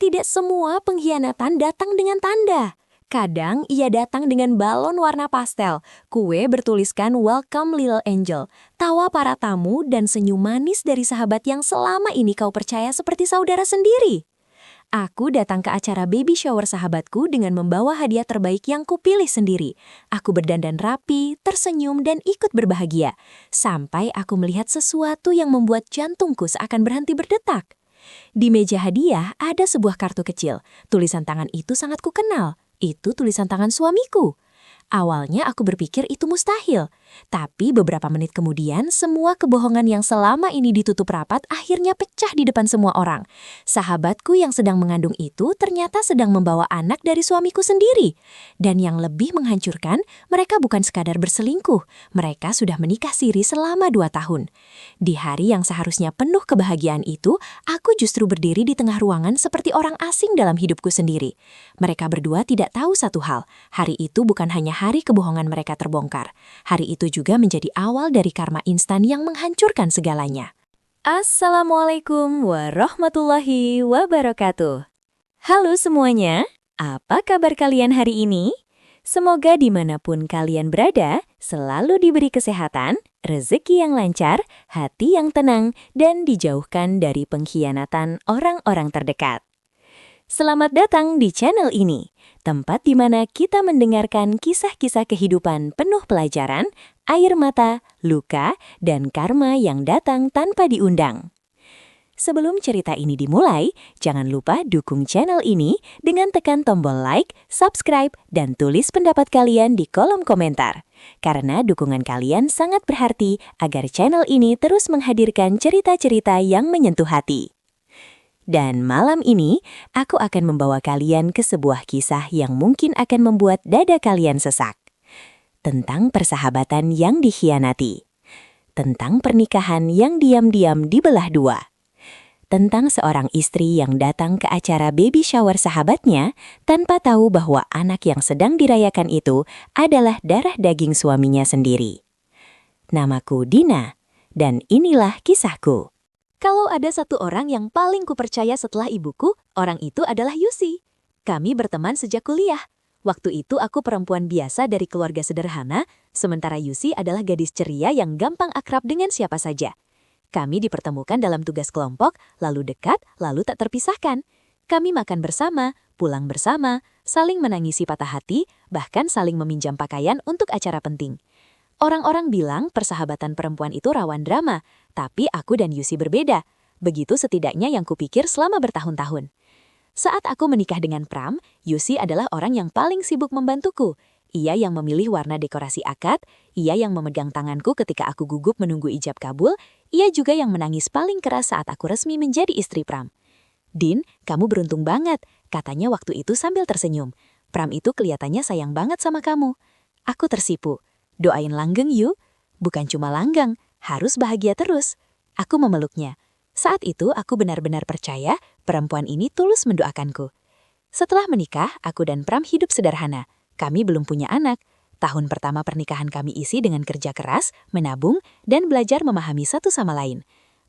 Tidak semua pengkhianatan datang dengan tanda. Kadang ia datang dengan balon warna pastel, kue bertuliskan Welcome Little Angel, tawa para tamu, dan senyum manis dari sahabat yang selama ini kau percaya seperti saudara sendiri. Aku datang ke acara baby shower sahabatku dengan membawa hadiah terbaik yang kupilih sendiri. Aku berdandan rapi, tersenyum, dan ikut berbahagia. Sampai aku melihat sesuatu yang membuat jantungku seakan berhenti berdetak. Di meja hadiah ada sebuah kartu kecil. Tulisan tangan itu sangat kukenal. Itu tulisan tangan suamiku. Awalnya aku berpikir itu mustahil. Tapi beberapa menit kemudian, semua kebohongan yang selama ini ditutup rapat akhirnya pecah di depan semua orang. Sahabatku yang sedang mengandung itu ternyata sedang membawa anak dari suamiku sendiri. Dan yang lebih menghancurkan, mereka bukan sekadar berselingkuh. Mereka sudah menikah siri selama 2 tahun. Di hari yang seharusnya penuh kebahagiaan itu, aku justru berdiri di tengah ruangan seperti orang asing dalam hidupku sendiri. Mereka berdua tidak tahu satu hal. Hari itu bukan hanya hari kebohongan mereka terbongkar. Hari itu juga menjadi awal dari karma instan yang menghancurkan segalanya. Assalamualaikum warahmatullahi wabarakatuh. Halo semuanya, apa kabar kalian hari ini? Semoga dimanapun kalian berada, selalu diberi kesehatan, rezeki yang lancar, hati yang tenang, dan dijauhkan dari pengkhianatan orang-orang terdekat. Selamat datang di channel ini, tempat di mana kita mendengarkan kisah-kisah kehidupan penuh pelajaran, air mata, luka, dan karma yang datang tanpa diundang. Sebelum cerita ini dimulai, jangan lupa dukung channel ini dengan tekan tombol like, subscribe, dan tulis pendapat kalian di kolom komentar. Karena dukungan kalian sangat berarti agar channel ini terus menghadirkan cerita-cerita yang menyentuh hati. Dan malam ini, aku akan membawa kalian ke sebuah kisah yang mungkin akan membuat dada kalian sesak. Tentang persahabatan yang dikhianati. Tentang pernikahan yang diam-diam dibelah dua. Tentang seorang istri yang datang ke acara baby shower sahabatnya tanpa tahu bahwa anak yang sedang dirayakan itu adalah darah daging suaminya sendiri. Namaku Dina, dan inilah kisahku. Kalau ada satu orang yang paling kupercaya setelah ibuku, orang itu adalah Yusi. Kami berteman sejak kuliah. Waktu itu aku perempuan biasa dari keluarga sederhana, sementara Yusi adalah gadis ceria yang gampang akrab dengan siapa saja. Kami dipertemukan dalam tugas kelompok, lalu dekat, lalu tak terpisahkan. Kami makan bersama, pulang bersama, saling menangisi patah hati, bahkan saling meminjam pakaian untuk acara penting. Orang-orang bilang persahabatan perempuan itu rawan drama, tapi aku dan Yusi berbeda. Begitu setidaknya yang kupikir selama bertahun-tahun. Saat aku menikah dengan Pram, Yusi adalah orang yang paling sibuk membantuku. Ia yang memilih warna dekorasi akad, ia yang memegang tanganku ketika aku gugup menunggu ijab kabul, ia juga yang menangis paling keras saat aku resmi menjadi istri Pram. "Din, kamu beruntung banget," katanya waktu itu sambil tersenyum. "Pram itu kelihatannya sayang banget sama kamu." Aku tersipu. "Doain langgeng yuk." "Bukan cuma langgeng, harus bahagia terus." Aku memeluknya. Saat itu aku benar-benar percaya perempuan ini tulus mendoakanku. Setelah menikah, aku dan Pram hidup sederhana. Kami belum punya anak. Tahun pertama pernikahan kami isi dengan kerja keras, menabung, dan belajar memahami satu sama lain.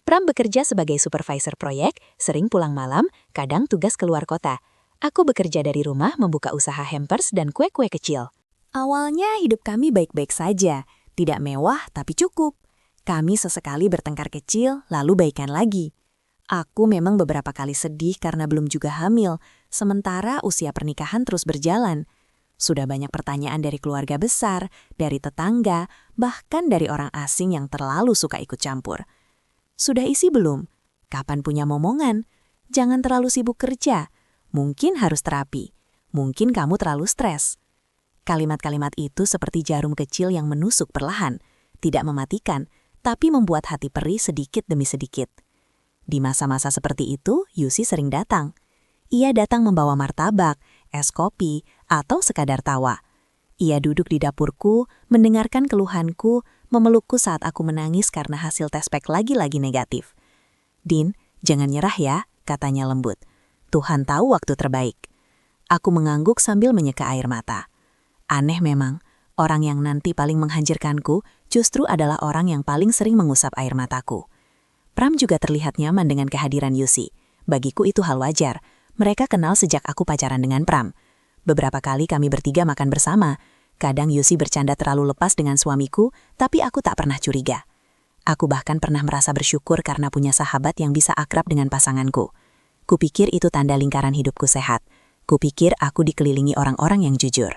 Pram bekerja sebagai supervisor proyek, sering pulang malam, kadang tugas keluar kota. Aku bekerja dari rumah membuka usaha hampers dan kue-kue kecil. Awalnya hidup kami baik-baik saja, tidak mewah tapi cukup. Kami sesekali bertengkar kecil, lalu baikan lagi. Aku memang beberapa kali sedih karena belum juga hamil, sementara usia pernikahan terus berjalan. Sudah banyak pertanyaan dari keluarga besar, dari tetangga, bahkan dari orang asing yang terlalu suka ikut campur. "Sudah isi belum? Kapan punya momongan? Jangan terlalu sibuk kerja. Mungkin harus terapi. Mungkin kamu terlalu stres." Kalimat-kalimat itu seperti jarum kecil yang menusuk perlahan, tidak mematikan, tapi membuat hati perih sedikit demi sedikit. Di masa-masa seperti itu, Yusi sering datang. Ia datang membawa martabak, es kopi, atau sekadar tawa. Ia duduk di dapurku, mendengarkan keluhanku, memelukku saat aku menangis karena hasil tes pack lagi-lagi negatif. "Din, jangan nyerah ya," katanya lembut. "Tuhan tahu waktu terbaik." Aku mengangguk sambil menyeka air mata. Aneh memang, orang yang nanti paling menghancurkanku justru adalah orang yang paling sering mengusap air mataku. Pram juga terlihat nyaman dengan kehadiran Yusi. Bagiku itu hal wajar. Mereka kenal sejak aku pacaran dengan Pram. Beberapa kali kami bertiga makan bersama. Kadang Yusi bercanda terlalu lepas dengan suamiku, tapi aku tak pernah curiga. Aku bahkan pernah merasa bersyukur karena punya sahabat yang bisa akrab dengan pasanganku. Kupikir itu tanda lingkaran hidupku sehat. Kupikir aku dikelilingi orang-orang yang jujur.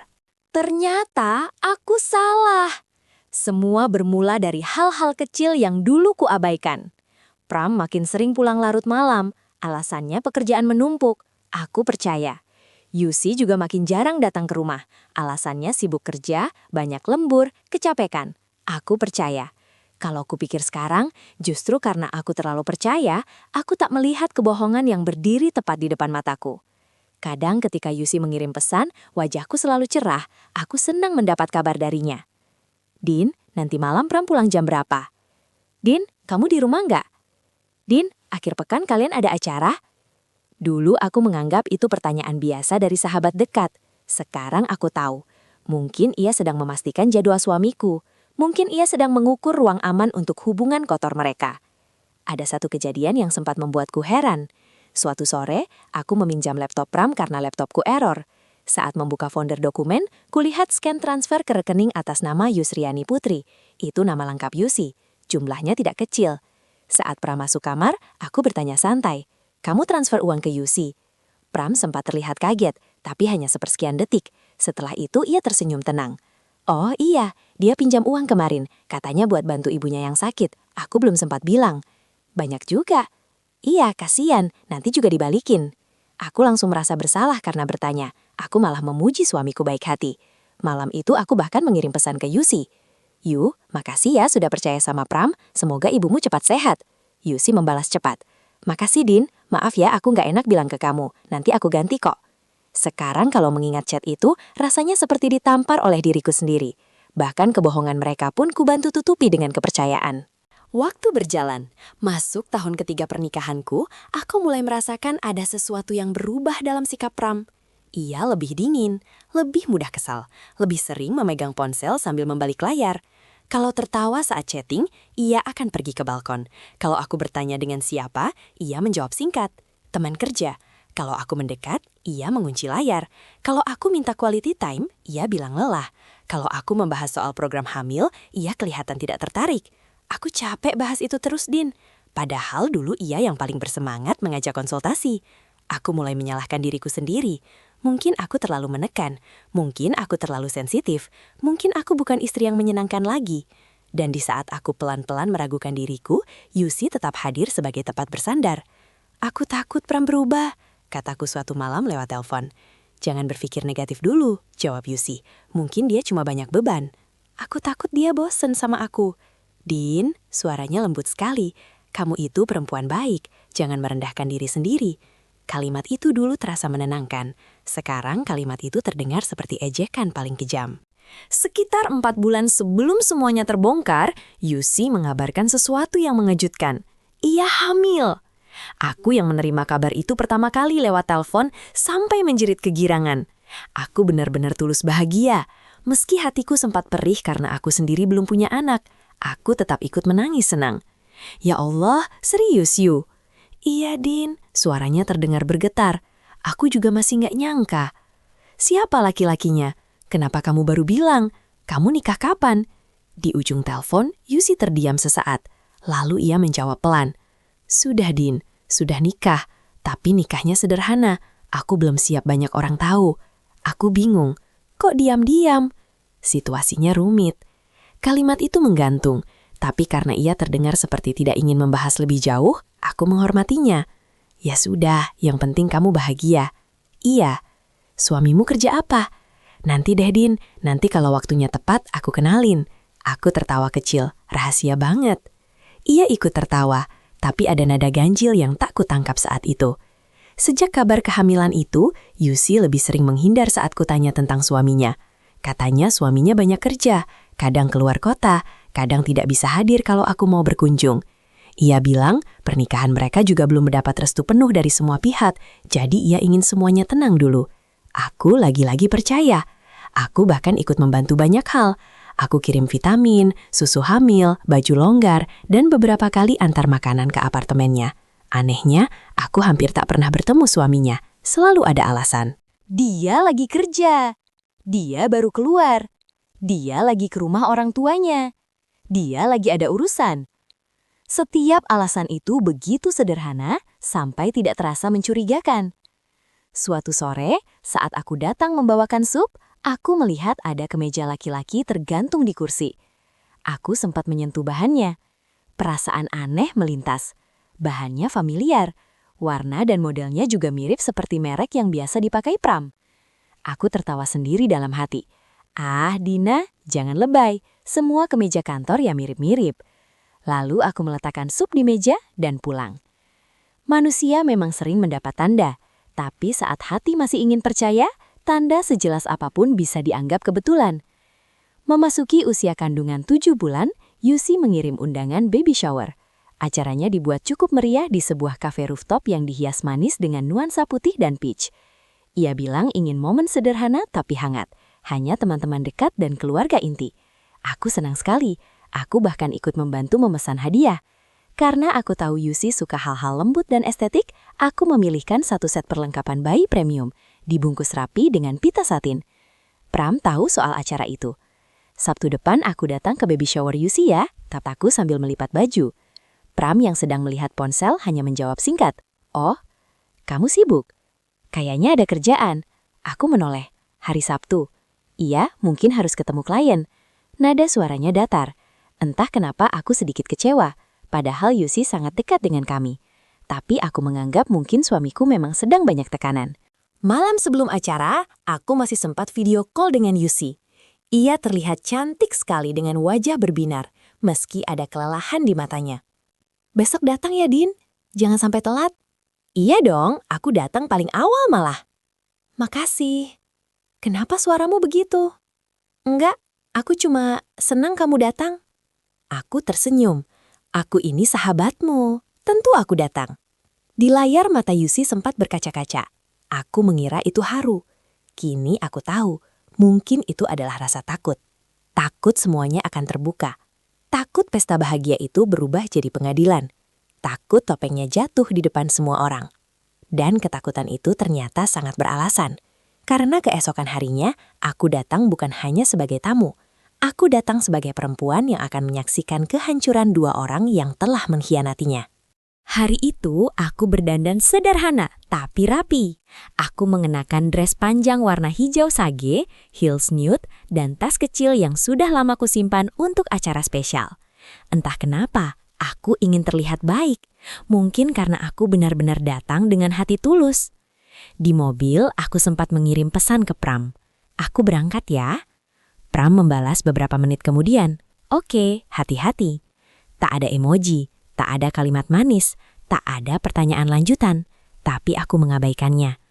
Ternyata aku salah. Semua bermula dari hal-hal kecil yang dulu kuabaikan. Pram makin sering pulang larut malam, alasannya pekerjaan menumpuk. Aku percaya. Yusi juga makin jarang datang ke rumah, alasannya sibuk kerja, banyak lembur, kecapekan. Aku percaya. Kalau kupikir sekarang, justru karena aku terlalu percaya, aku tak melihat kebohongan yang berdiri tepat di depan mataku. Kadang ketika Yusi mengirim pesan, wajahku selalu cerah, aku senang mendapat kabar darinya. Din, nanti malam Pram pulang jam berapa? Din, kamu di rumah nggak? Din, akhir pekan kalian ada acara? Dulu aku menganggap itu pertanyaan biasa dari sahabat dekat. Sekarang aku tahu. Mungkin ia sedang memastikan jadwal suamiku. Mungkin ia sedang mengukur ruang aman untuk hubungan kotor mereka. Ada satu kejadian yang sempat membuatku heran. Suatu sore, aku meminjam laptop Pram karena laptopku error. Saat membuka folder dokumen, kulihat scan transfer ke rekening atas nama Yusriani Putri. Itu nama lengkap Yusi. Jumlahnya tidak kecil. Saat Pram masuk kamar, aku bertanya santai. Kamu transfer uang ke Yusi? Pram sempat terlihat kaget, tapi hanya sepersekian detik. Setelah itu ia tersenyum tenang. Oh iya, dia pinjam uang kemarin. Katanya buat bantu ibunya yang sakit. Aku belum sempat bilang. Banyak juga. Iya, kasihan. Nanti juga dibalikin. Aku langsung merasa bersalah karena bertanya. Aku malah memuji suamiku baik hati. Malam itu aku bahkan mengirim pesan ke Yusi. Yu, makasih ya sudah percaya sama Pram. Semoga ibumu cepat sehat. Yusi membalas cepat. Makasih Din, maaf ya aku nggak enak bilang ke kamu, nanti aku ganti kok. Sekarang kalau mengingat chat itu, rasanya seperti ditampar oleh diriku sendiri. Bahkan kebohongan mereka pun kubantu tutupi dengan kepercayaan. Waktu berjalan, masuk tahun ketiga pernikahanku, aku mulai merasakan ada sesuatu yang berubah dalam sikap Pram. Ia lebih dingin, lebih mudah kesal, lebih sering memegang ponsel sambil membalik layar. Kalau tertawa saat chatting, ia akan pergi ke balkon. Kalau aku bertanya dengan siapa, ia menjawab singkat. Teman kerja. Kalau aku mendekat, ia mengunci layar. Kalau aku minta quality time, ia bilang lelah. Kalau aku membahas soal program hamil, ia kelihatan tidak tertarik. Aku capek bahas itu terus, Din. Padahal dulu ia yang paling bersemangat mengajak konsultasi. Aku mulai menyalahkan diriku sendiri. Mungkin aku terlalu menekan, mungkin aku terlalu sensitif, mungkin aku bukan istri yang menyenangkan lagi. Dan di saat aku pelan-pelan meragukan diriku, Yusi tetap hadir sebagai tempat bersandar. Aku takut Pram berubah, kataku suatu malam lewat telepon. Jangan berpikir negatif dulu, jawab Yusi. Mungkin dia cuma banyak beban. Aku takut dia bosen sama aku. Din, suaranya lembut sekali. Kamu itu perempuan baik, jangan merendahkan diri sendiri. Kalimat itu dulu terasa menenangkan. Sekarang kalimat itu terdengar seperti ejekan paling kejam. Sekitar 4 bulan sebelum semuanya terbongkar, Yusi mengabarkan sesuatu yang mengejutkan. Ia hamil. Aku yang menerima kabar itu pertama kali lewat telepon sampai menjerit kegirangan. Aku benar-benar tulus bahagia. Meski hatiku sempat perih karena aku sendiri belum punya anak, aku tetap ikut menangis senang. Ya Allah, serius Yu? Iya Din, suaranya terdengar bergetar. Aku juga masih nggak nyangka. Siapa laki-lakinya? Kenapa kamu baru bilang? Kamu nikah kapan? Di ujung telepon, Yusi terdiam sesaat. Lalu ia menjawab pelan. Sudah Din, sudah nikah. Tapi nikahnya sederhana. Aku belum siap banyak orang tahu. Aku bingung. Kok diam-diam? Situasinya rumit. Kalimat itu menggantung. Tapi karena ia terdengar seperti tidak ingin membahas lebih jauh, aku menghormatinya. Ya sudah, yang penting kamu bahagia. Iya. Suamimu kerja apa? Nanti deh Din, nanti kalau waktunya tepat aku kenalin. Aku tertawa kecil, rahasia banget. Ia ikut tertawa, tapi ada nada ganjil yang tak kutangkap saat itu. Sejak kabar kehamilan itu, Yusi lebih sering menghindar saat kutanya tentang suaminya. Katanya suaminya banyak kerja, kadang keluar kota, kadang tidak bisa hadir kalau aku mau berkunjung. Ia bilang pernikahan mereka juga belum mendapat restu penuh dari semua pihak, jadi ia ingin semuanya tenang dulu. Aku lagi-lagi percaya. Aku bahkan ikut membantu banyak hal. Aku kirim vitamin, susu hamil, baju longgar, dan beberapa kali antar makanan ke apartemennya. Anehnya, aku hampir tak pernah bertemu suaminya. Selalu ada alasan. Dia lagi kerja. Dia baru keluar. Dia lagi ke rumah orang tuanya. Dia lagi ada urusan. Setiap alasan itu begitu sederhana sampai tidak terasa mencurigakan. Suatu sore, saat aku datang membawakan sup, aku melihat ada kemeja laki-laki tergantung di kursi. Aku sempat menyentuh bahannya. Perasaan aneh melintas. Bahannya familiar. Warna dan modelnya juga mirip seperti merek yang biasa dipakai Pram. Aku tertawa sendiri dalam hati. Ah, Dina, jangan lebay. Semua kemeja kantor ya mirip-mirip. Lalu aku meletakkan sup di meja dan pulang. Manusia memang sering mendapat tanda. Tapi saat hati masih ingin percaya, tanda sejelas apapun bisa dianggap kebetulan. Memasuki usia kandungan 7 bulan, Yusi mengirim undangan baby shower. Acaranya dibuat cukup meriah di sebuah kafe rooftop yang dihias manis dengan nuansa putih dan peach. Ia bilang ingin momen sederhana tapi hangat, hanya teman-teman dekat dan keluarga inti. Aku senang sekali, aku bahkan ikut membantu memesan hadiah. Karena aku tahu Yusi suka hal-hal lembut dan estetik, aku memilihkan satu set perlengkapan bayi premium, dibungkus rapi dengan pita satin. Pram tahu soal acara itu. Sabtu depan aku datang ke baby shower Yusi ya, kataku sambil melipat baju. Pram yang sedang melihat ponsel hanya menjawab singkat. Oh, kamu sibuk? Kayaknya ada kerjaan. Aku menoleh. Hari Sabtu. Iya, mungkin harus ketemu klien. Nada suaranya datar. Entah kenapa aku sedikit kecewa, padahal Yusi sangat dekat dengan kami. Tapi aku menganggap mungkin suamiku memang sedang banyak tekanan. Malam sebelum acara, aku masih sempat video call dengan Yusi. Ia terlihat cantik sekali dengan wajah berbinar, meski ada kelelahan di matanya. Besok datang ya, Din. Jangan sampai telat. Iya dong, aku datang paling awal malah. Makasih. Kenapa suaramu begitu? Enggak, aku cuma senang kamu datang. Aku tersenyum. Aku ini sahabatmu. Tentu aku datang. Di layar mata Yusi sempat berkaca-kaca. Aku mengira itu haru. Kini aku tahu. Mungkin itu adalah rasa takut. Takut semuanya akan terbuka. Takut pesta bahagia itu berubah jadi pengadilan. Takut topengnya jatuh di depan semua orang. Dan ketakutan itu ternyata sangat beralasan. Karena keesokan harinya, aku datang bukan hanya sebagai tamu. Aku datang sebagai perempuan yang akan menyaksikan kehancuran 2 orang yang telah mengkhianatinya. Hari itu aku berdandan sederhana tapi rapi. Aku mengenakan dress panjang warna hijau sage, heels nude, dan tas kecil yang sudah lama kusimpan untuk acara spesial. Entah kenapa, aku ingin terlihat baik. Mungkin karena aku benar-benar datang dengan hati tulus. Di mobil, aku sempat mengirim pesan ke Pram. Aku berangkat ya. Pram membalas beberapa menit kemudian. Oke, hati-hati. Tak ada emoji. Tak ada kalimat manis, tak ada pertanyaan lanjutan, tapi aku mengabaikannya.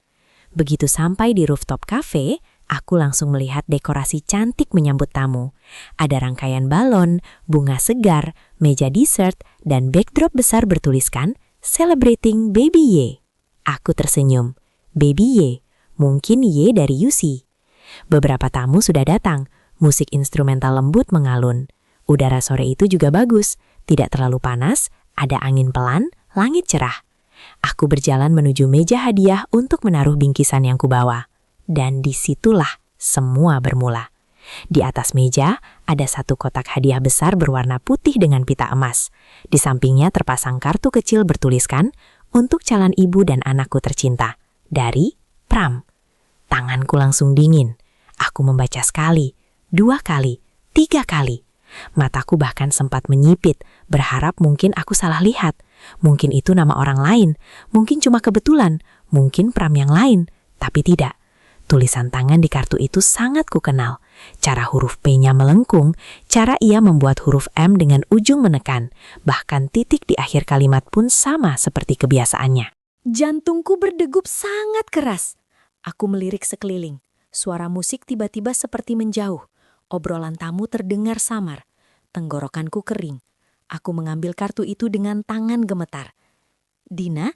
Begitu sampai di rooftop cafe, aku langsung melihat dekorasi cantik menyambut tamu. Ada rangkaian balon, bunga segar, meja dessert, dan backdrop besar bertuliskan, Celebrating Baby Ye. Aku tersenyum. Baby Ye, mungkin Ye dari Yusi. Beberapa tamu sudah datang, musik instrumental lembut mengalun. Udara sore itu juga bagus, tidak terlalu panas, ada angin pelan, langit cerah. Aku berjalan menuju meja hadiah untuk menaruh bingkisan yang kubawa. Dan disitulah semua bermula. Di atas meja ada satu kotak hadiah besar berwarna putih dengan pita emas. Di sampingnya terpasang kartu kecil bertuliskan, untuk calon ibu dan anakku tercinta. Dari Pram. Tanganku langsung dingin. Aku membaca sekali, 2 kali, 3 kali. Mataku bahkan sempat menyipit, berharap mungkin aku salah lihat. Mungkin itu nama orang lain, mungkin cuma kebetulan, mungkin Pram yang lain, tapi tidak. Tulisan tangan di kartu itu sangat kukenal. Cara huruf P-nya melengkung, cara ia membuat huruf M dengan ujung menekan, bahkan titik di akhir kalimat pun sama seperti kebiasaannya. Jantungku berdegup sangat keras. Aku melirik sekeliling. Suara musik tiba-tiba seperti menjauh. Obrolan tamu terdengar samar. Tenggorokanku kering. Aku mengambil kartu itu dengan tangan gemetar. Dina?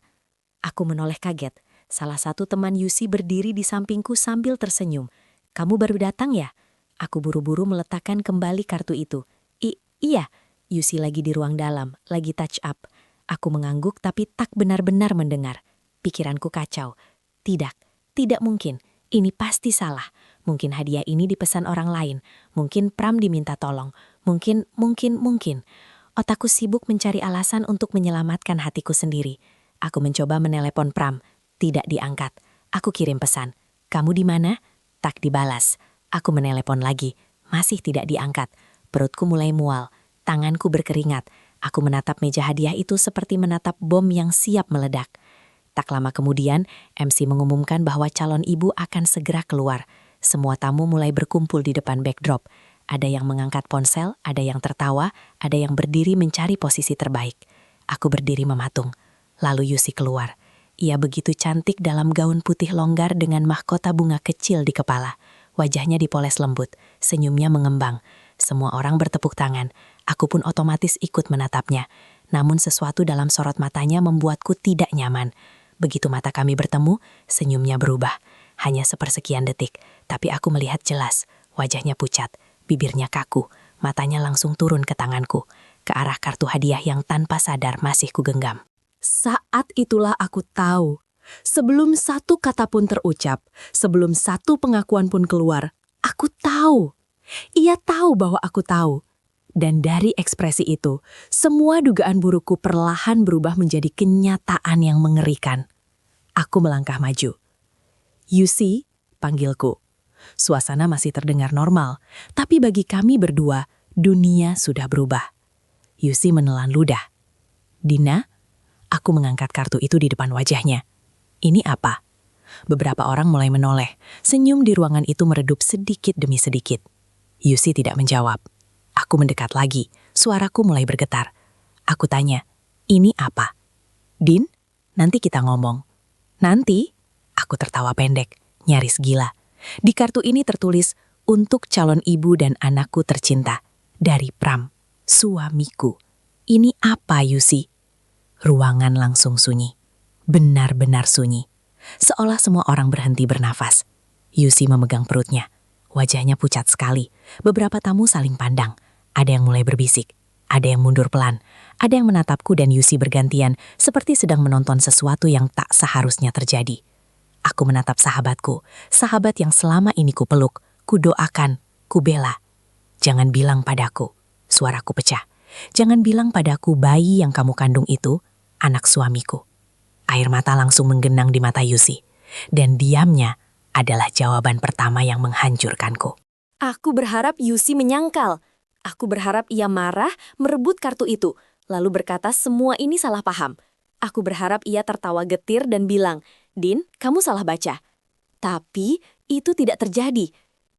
Aku menoleh kaget. Salah satu teman Yusi berdiri di sampingku sambil tersenyum. Kamu baru datang ya? Aku buru-buru meletakkan kembali kartu itu. Iya, Yusi lagi di ruang dalam, lagi touch up. Aku mengangguk tapi tak benar-benar mendengar. Pikiranku kacau. Tidak, tidak mungkin. Ini pasti salah. Mungkin hadiah ini dipesan orang lain. Mungkin Pram diminta tolong. Mungkin. Otakku sibuk mencari alasan untuk menyelamatkan hatiku sendiri. Aku mencoba menelepon Pram. Tidak diangkat. Aku kirim pesan. Kamu di mana? Tak dibalas. Aku menelepon lagi. Masih tidak diangkat. Perutku mulai mual. Tanganku berkeringat. Aku menatap meja hadiah itu seperti menatap bom yang siap meledak. Tak lama kemudian, MC mengumumkan bahwa calon ibu akan segera keluar. Semua tamu mulai berkumpul di depan backdrop. Ada yang mengangkat ponsel, ada yang tertawa, ada yang berdiri mencari posisi terbaik. Aku berdiri mematung. Lalu Yusi keluar. Ia begitu cantik dalam gaun putih longgar dengan mahkota bunga kecil di kepala. Wajahnya dipoles lembut, senyumnya mengembang. Semua orang bertepuk tangan. Aku pun otomatis ikut menatapnya. Namun sesuatu dalam sorot matanya membuatku tidak nyaman. Begitu mata kami bertemu, senyumnya berubah. Hanya sepersekian detik, tapi aku melihat jelas. Wajahnya pucat, bibirnya kaku, matanya langsung turun ke tanganku, ke arah kartu hadiah yang tanpa sadar masih kugenggam. Saat itulah aku tahu. Sebelum satu kata pun terucap, sebelum satu pengakuan pun keluar, aku tahu. Ia tahu bahwa aku tahu. Dan dari ekspresi itu, semua dugaan burukku perlahan berubah menjadi kenyataan yang mengerikan. Aku melangkah maju. Yusi, panggilku. Suasana masih terdengar normal, tapi bagi kami berdua, dunia sudah berubah. Yusi menelan ludah. Dina, aku mengangkat kartu itu di depan wajahnya. Ini apa? Beberapa orang mulai menoleh. Senyum di ruangan itu meredup sedikit demi sedikit. Yusi tidak menjawab. Aku mendekat lagi, suaraku mulai bergetar. Aku tanya, ini apa? Din, nanti kita ngomong. Nanti? Aku tertawa pendek, nyaris gila. Di kartu ini tertulis, untuk calon ibu dan anakku tercinta. Dari Pram, suamiku. Ini apa, Yusi? Ruangan langsung sunyi. Benar-benar sunyi. Seolah semua orang berhenti bernafas. Yusi memegang perutnya. Wajahnya pucat sekali. Beberapa tamu saling pandang. Ada yang mulai berbisik. Ada yang mundur pelan. Ada yang menatapku dan Yusi bergantian, seperti sedang menonton sesuatu yang tak seharusnya terjadi. Aku menatap sahabatku, sahabat yang selama ini kupeluk, kudoakan, kubela. Jangan bilang padaku, suaraku pecah. Jangan bilang padaku bayi yang kamu kandung itu, anak suamiku. Air mata langsung menggenang di mata Yusi. Dan diamnya adalah jawaban pertama yang menghancurkanku. Aku berharap Yusi menyangkal. Aku berharap ia marah, merebut kartu itu, lalu berkata semua ini salah paham. Aku berharap ia tertawa getir dan bilang, Din, kamu salah baca. Tapi itu tidak terjadi.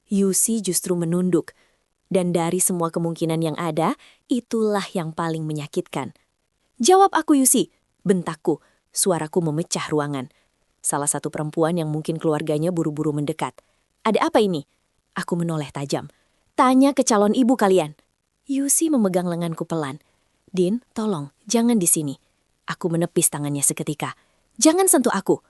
Yusi justru menunduk. Dan dari semua kemungkinan yang ada, itulah yang paling menyakitkan. Jawab aku, Yusi, bentakku. Suaraku memecah ruangan. Salah satu perempuan yang mungkin keluarganya buru-buru mendekat. Ada apa ini? Aku menoleh tajam. Tanya ke calon ibu kalian. Yusi memegang lenganku pelan. Din, tolong, jangan di sini. Aku menepis tangannya seketika. Jangan sentuh aku.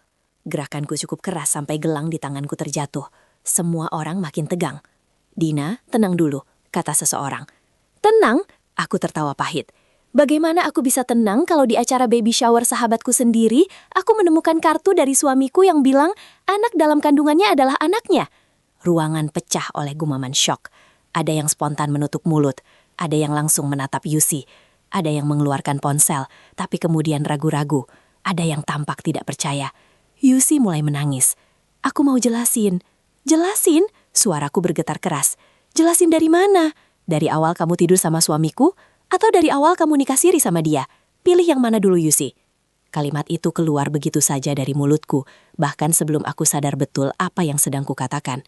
Gerakanku cukup keras sampai gelang di tanganku terjatuh. Semua orang makin tegang. Dina, tenang dulu, kata seseorang. Tenang? Aku tertawa pahit. Bagaimana aku bisa tenang kalau di acara baby shower sahabatku sendiri, aku menemukan kartu dari suamiku yang bilang anak dalam kandungannya adalah anaknya? Ruangan pecah oleh gumaman syok. Ada yang spontan menutup mulut, ada yang langsung menatap Yusi, ada yang mengeluarkan ponsel, tapi kemudian ragu-ragu, ada yang tampak tidak percaya. Yusi mulai menangis. Aku mau jelasin. Jelasin? Suaraku bergetar keras. Jelasin dari mana? Dari awal kamu tidur sama suamiku? Atau dari awal kamu nikah siri sama dia? Pilih yang mana dulu, Yusi? Kalimat itu keluar begitu saja dari mulutku, bahkan sebelum aku sadar betul apa yang sedang kukatakan.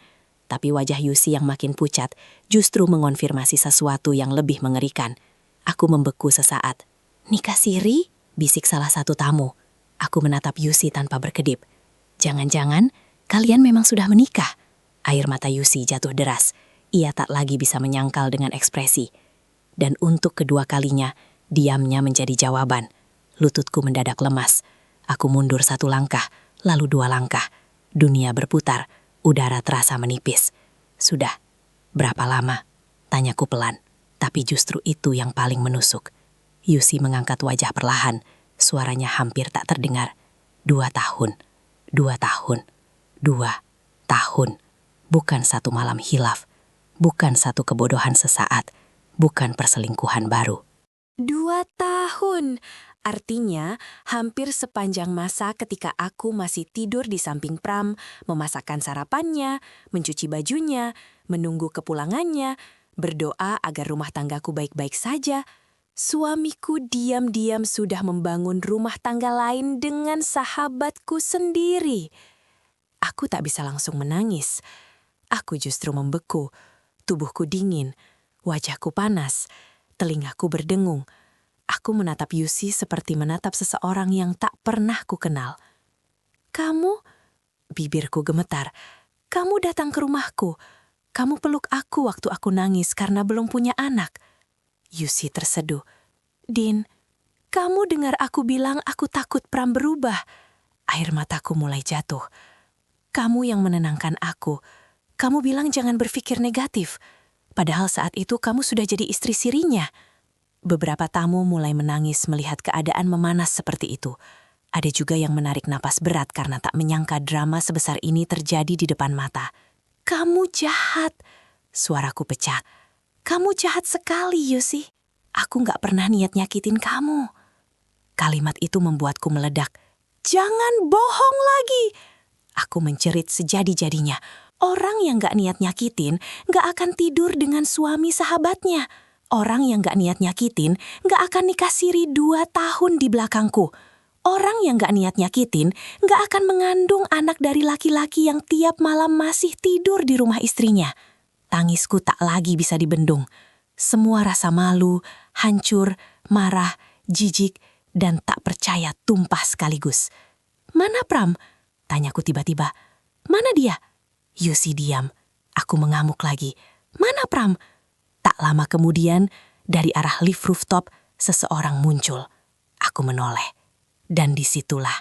Tapi wajah Yusi yang makin pucat justru mengonfirmasi sesuatu yang lebih mengerikan. Aku membeku sesaat. Nikah siri? Bisik salah satu tamu. Aku menatap Yusi tanpa berkedip. Jangan-jangan kalian memang sudah menikah? Air mata Yusi jatuh deras. Ia tak lagi bisa menyangkal dengan ekspresi. Dan untuk kedua kalinya, diamnya menjadi jawaban. Lututku mendadak lemas. Aku mundur satu langkah, lalu dua langkah. Dunia berputar. Udara terasa menipis. Sudah, berapa lama? Tanyaku pelan, tapi justru itu yang paling menusuk. Yusi mengangkat wajah perlahan, suaranya hampir tak terdengar. 2 tahun. 2 tahun. 2 tahun. Bukan satu malam hilaf. Bukan satu kebodohan sesaat. Bukan perselingkuhan baru. 2 tahun. Artinya, hampir sepanjang masa ketika aku masih tidur di samping Pram, memasakkan sarapannya, mencuci bajunya, menunggu kepulangannya, berdoa agar rumah tanggaku baik-baik saja, suamiku diam-diam sudah membangun rumah tangga lain dengan sahabatku sendiri. Aku tak bisa langsung menangis. Aku justru membeku, tubuhku dingin, wajahku panas, telingaku berdengung. Aku menatap Yusi seperti menatap seseorang yang tak pernah ku kenal. "Kamu?" Bibirku gemetar. "Kamu datang ke rumahku. Kamu peluk aku waktu aku nangis karena belum punya anak." Yusi terseduh. "Din, kamu dengar aku bilang aku takut Pram berubah." Air mataku mulai jatuh. "Kamu yang menenangkan aku. Kamu bilang jangan berpikir negatif. Padahal saat itu kamu sudah jadi istri sirinya." Beberapa tamu mulai menangis melihat keadaan memanas seperti itu. Ada juga yang menarik napas berat karena tak menyangka drama sebesar ini terjadi di depan mata. "Kamu jahat," suaraku pecah. "Kamu jahat sekali, Yusi. Aku gak pernah niat nyakitin kamu." Kalimat itu membuatku meledak. "Jangan bohong lagi!" Aku mencerit sejadi-jadinya. Orang yang gak niat nyakitin gak akan tidur dengan suami sahabatnya. Orang yang gak niat nyakitin gak akan nikah siri 2 tahun di belakangku. Orang yang gak niat nyakitin gak akan mengandung anak dari laki-laki yang tiap malam masih tidur di rumah istrinya. Tangisku tak lagi bisa dibendung. Semua rasa malu, hancur, marah, jijik, dan tak percaya tumpah sekaligus. "Mana Pram?" tanyaku tiba-tiba. "Mana dia?" Yusi diam. Aku mengamuk lagi. "Mana Pram?" Tak lama kemudian, dari arah lift rooftop, seseorang muncul. Aku menoleh. Dan disitulah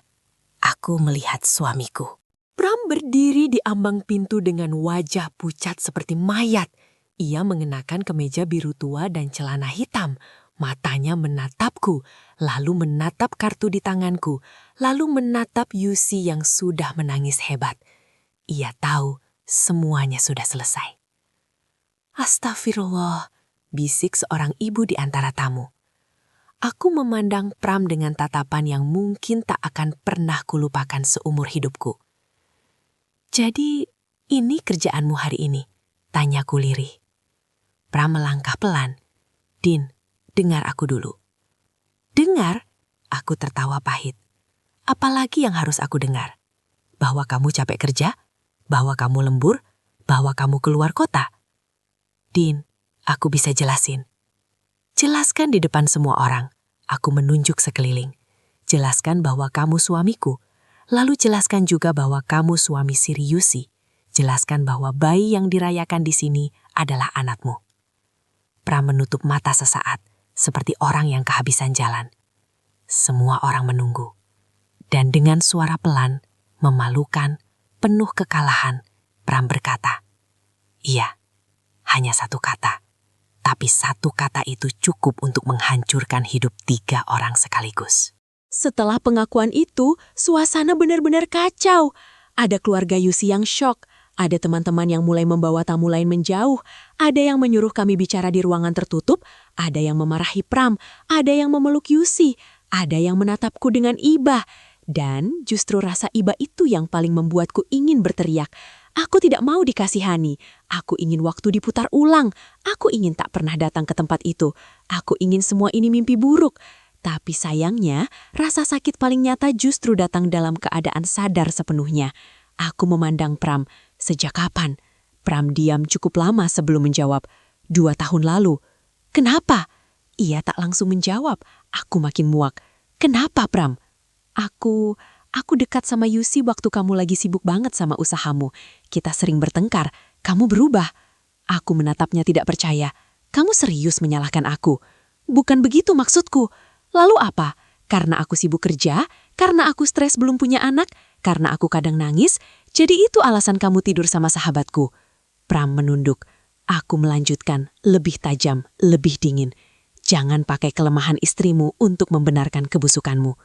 aku melihat suamiku. Pram berdiri di ambang pintu dengan wajah pucat seperti mayat. Ia mengenakan kemeja biru tua dan celana hitam. Matanya menatapku, lalu menatap kartu di tanganku, lalu menatap Yusi yang sudah menangis hebat. Ia tahu semuanya sudah selesai. "Astagfirullah," bisik seorang ibu di antara tamu. Aku memandang Pram dengan tatapan yang mungkin tak akan pernah kulupakan seumur hidupku. "Jadi, ini kerjaanmu hari ini?" tanyaku lirih. Pram melangkah pelan. "Din, dengar aku dulu." "Dengar?" Aku tertawa pahit. "Apalagi yang harus aku dengar? Bahwa kamu capek kerja? Bahwa kamu lembur? Bahwa kamu keluar kota?" "Din, aku bisa jelasin." "Jelaskan di depan semua orang." Aku menunjuk sekeliling. "Jelaskan bahwa kamu suamiku. Lalu jelaskan juga bahwa kamu suami siri Yusi. Jelaskan bahwa bayi yang dirayakan di sini adalah anakmu." Pram menutup mata sesaat, seperti orang yang kehabisan jalan. Semua orang menunggu. Dan dengan suara pelan, memalukan, penuh kekalahan, Pram berkata, "Iya. Hanya satu kata, tapi satu kata itu cukup untuk menghancurkan hidup 3 orang sekaligus." Setelah pengakuan itu, suasana benar-benar kacau. Ada keluarga Yusi yang syok, ada teman-teman yang mulai membawa tamu lain menjauh, ada yang menyuruh kami bicara di ruangan tertutup, ada yang memarahi Pram, ada yang memeluk Yusi, ada yang menatapku dengan iba. Dan justru rasa iba itu yang paling membuatku ingin berteriak. Aku tidak mau dikasihani. Aku ingin waktu diputar ulang. Aku ingin tak pernah datang ke tempat itu. Aku ingin semua ini mimpi buruk. Tapi sayangnya, rasa sakit paling nyata justru datang dalam keadaan sadar sepenuhnya. Aku memandang Pram. Sejak kapan? Pram diam cukup lama sebelum menjawab. 2 tahun lalu. "Kenapa?" Ia tak langsung menjawab. Aku makin muak. "Kenapa, Pram?" Aku dekat sama Yusi waktu kamu lagi sibuk banget sama usahamu. Kita sering bertengkar. Kamu berubah." Aku menatapnya tidak percaya. "Kamu serius menyalahkan aku?" "Bukan begitu maksudku." "Lalu apa? Karena aku sibuk kerja? Karena aku stres belum punya anak? Karena aku kadang nangis? Jadi itu alasan kamu tidur sama sahabatku?" Pram menunduk. Aku melanjutkan, lebih tajam, lebih dingin. "Jangan pakai kelemahan istrimu untuk membenarkan kebusukanmu."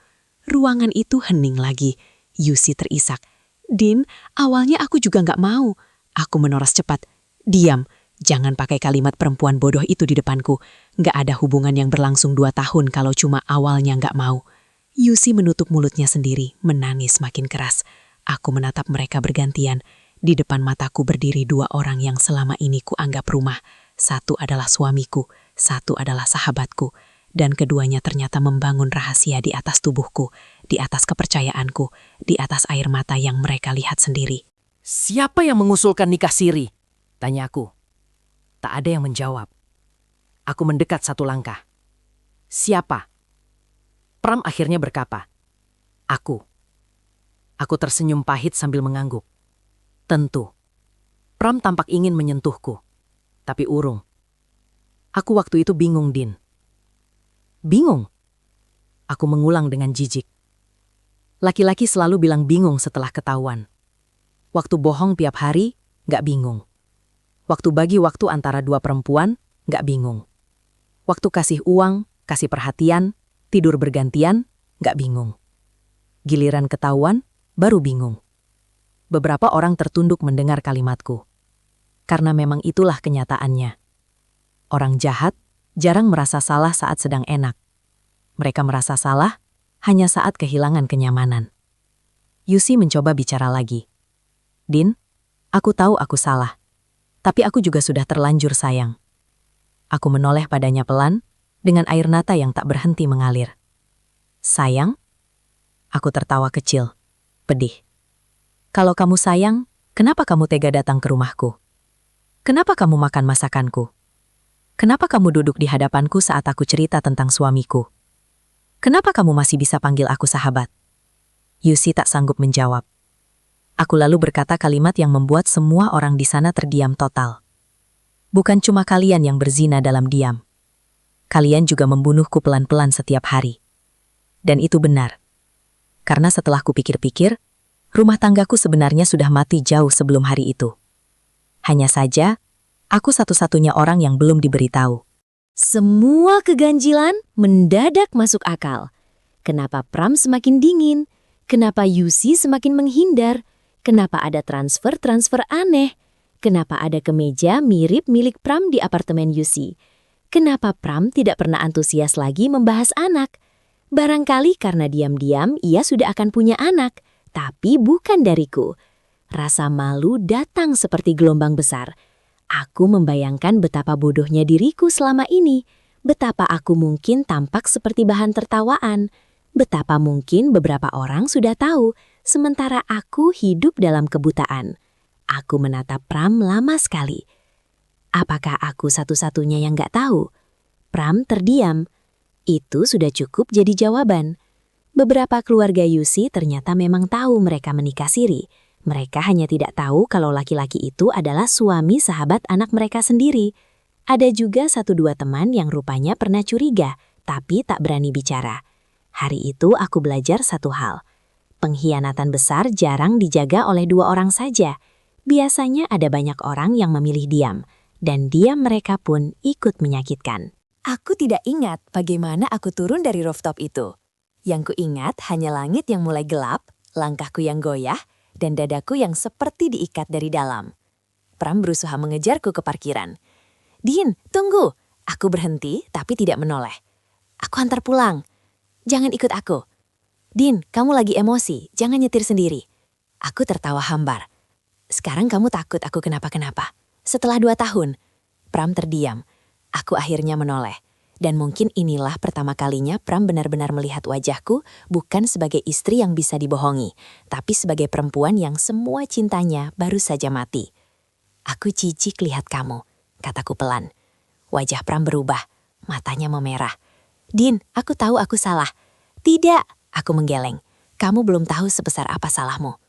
Ruangan itu hening lagi. Yusi terisak. Din, awalnya aku juga nggak mau. Aku menoras cepat. Diam, jangan pakai kalimat perempuan bodoh itu di depanku. Nggak ada hubungan yang berlangsung 2 tahun kalau cuma awalnya nggak mau. Yusi menutup mulutnya sendiri, menangis makin keras. Aku menatap mereka bergantian. Di depan mataku berdiri 2 orang yang selama ini kuanggap rumah. Satu adalah suamiku, satu adalah sahabatku. Dan keduanya ternyata membangun rahasia di atas tubuhku, di atas kepercayaanku, di atas air mata yang mereka lihat sendiri. Siapa yang mengusulkan nikah siri? Tanyaku. Tak ada yang menjawab. Aku mendekat 1 langkah. Siapa? Pram akhirnya berkata, aku. Aku tersenyum pahit sambil mengangguk. Tentu. Pram tampak ingin menyentuhku. Tapi urung. Aku waktu itu bingung, Din. Bingung? Aku mengulang dengan jijik. Laki-laki selalu bilang bingung setelah ketahuan. Waktu bohong tiap hari, nggak bingung. Waktu bagi waktu antara 2 perempuan, nggak bingung. Waktu kasih uang, kasih perhatian, tidur bergantian, nggak bingung. Giliran ketahuan, baru bingung. Beberapa orang tertunduk mendengar kalimatku. Karena memang itulah kenyataannya. Orang jahat jarang merasa salah saat sedang enak. Mereka merasa salah hanya saat kehilangan kenyamanan. Yusi mencoba bicara lagi. Din, aku tahu aku salah. Tapi aku juga sudah terlanjur sayang. Aku menoleh padanya pelan, dengan air mata yang tak berhenti mengalir. Sayang? Aku tertawa kecil, pedih. Kalau kamu sayang, kenapa kamu tega datang ke rumahku? Kenapa kamu makan masakanku? Kenapa kamu duduk di hadapanku saat aku cerita tentang suamiku? Kenapa kamu masih bisa panggil aku sahabat? Yusi tak sanggup menjawab. Aku lalu berkata kalimat yang membuat semua orang di sana terdiam total. Bukan cuma kalian yang berzina dalam diam. Kalian juga membunuhku pelan-pelan setiap hari. Dan itu benar. Karena setelah kupikir-pikir, rumah tanggaku sebenarnya sudah mati jauh sebelum hari itu. Hanya saja, aku satu-satunya orang yang belum diberitahu. Semua keganjilan mendadak masuk akal. Kenapa Pram semakin dingin? Kenapa Yusi semakin menghindar? Kenapa ada transfer-transfer aneh? Kenapa ada kemeja mirip milik Pram di apartemen Yusi? Kenapa Pram tidak pernah antusias lagi membahas anak? Barangkali karena diam-diam ia sudah akan punya anak, tapi bukan dariku. Rasa malu datang seperti gelombang besar. Aku membayangkan betapa bodohnya diriku selama ini, betapa aku mungkin tampak seperti bahan tertawaan, betapa mungkin beberapa orang sudah tahu, sementara aku hidup dalam kebutaan. Aku menatap Pram lama sekali. Apakah aku satu-satunya yang gak tahu? Pram terdiam. Itu sudah cukup jadi jawaban. Beberapa keluarga Yusi ternyata memang tahu mereka menikah siri. Mereka hanya tidak tahu kalau laki-laki itu adalah suami sahabat anak mereka sendiri. Ada juga 1-2 teman yang rupanya pernah curiga, tapi tak berani bicara. Hari itu aku belajar satu hal. Pengkhianatan besar jarang dijaga oleh 2 orang saja. Biasanya ada banyak orang yang memilih diam, dan diam mereka pun ikut menyakitkan. Aku tidak ingat bagaimana aku turun dari rooftop itu. Yang kuingat hanya langit yang mulai gelap, langkahku yang goyah, dan dadaku yang seperti diikat dari dalam. Pram berusaha mengejarku ke parkiran. Din, tunggu! Aku berhenti tapi tidak menoleh. Aku antar pulang. Jangan ikut aku. Din, kamu lagi emosi, jangan nyetir sendiri. Aku tertawa hambar. Sekarang kamu takut aku kenapa-kenapa. Setelah 2 tahun. Pram terdiam. Aku akhirnya menoleh. Dan mungkin inilah pertama kalinya Pram benar-benar melihat wajahku bukan sebagai istri yang bisa dibohongi, tapi sebagai perempuan yang semua cintanya baru saja mati. Aku jijik lihat kamu, kataku pelan. Wajah Pram berubah, matanya memerah. Din, aku tahu aku salah. Tidak, aku menggeleng. Kamu belum tahu sebesar apa salahmu.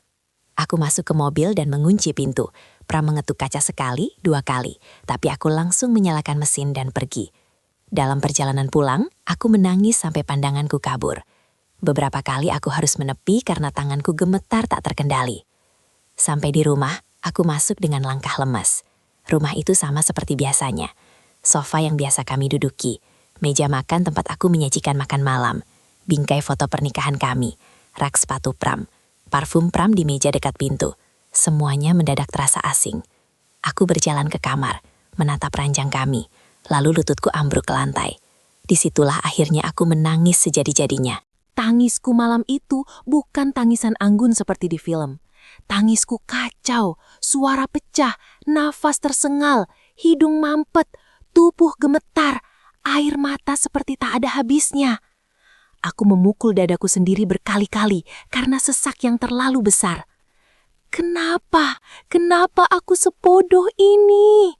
Aku masuk ke mobil dan mengunci pintu. Pram mengetuk kaca sekali, 2 kali, tapi aku langsung menyalakan mesin dan pergi. Dalam perjalanan pulang, aku menangis sampai pandanganku kabur. Beberapa kali aku harus menepi karena tanganku gemetar tak terkendali. Sampai di rumah, aku masuk dengan langkah lemas. Rumah itu sama seperti biasanya. Sofa yang biasa kami duduki, meja makan tempat aku menyajikan makan malam, bingkai foto pernikahan kami, rak sepatu Pram, parfum Pram di meja dekat pintu. Semuanya mendadak terasa asing. Aku berjalan ke kamar, menatap ranjang kami, lalu lututku ambruk ke lantai. Disitulah akhirnya aku menangis sejadi-jadinya. Tangisku malam itu bukan tangisan anggun seperti di film. Tangisku kacau, suara pecah, nafas tersengal, hidung mampet, tubuh gemetar, air mata seperti tak ada habisnya. Aku memukul dadaku sendiri berkali-kali karena sesak yang terlalu besar. Kenapa? Kenapa aku sebodoh ini?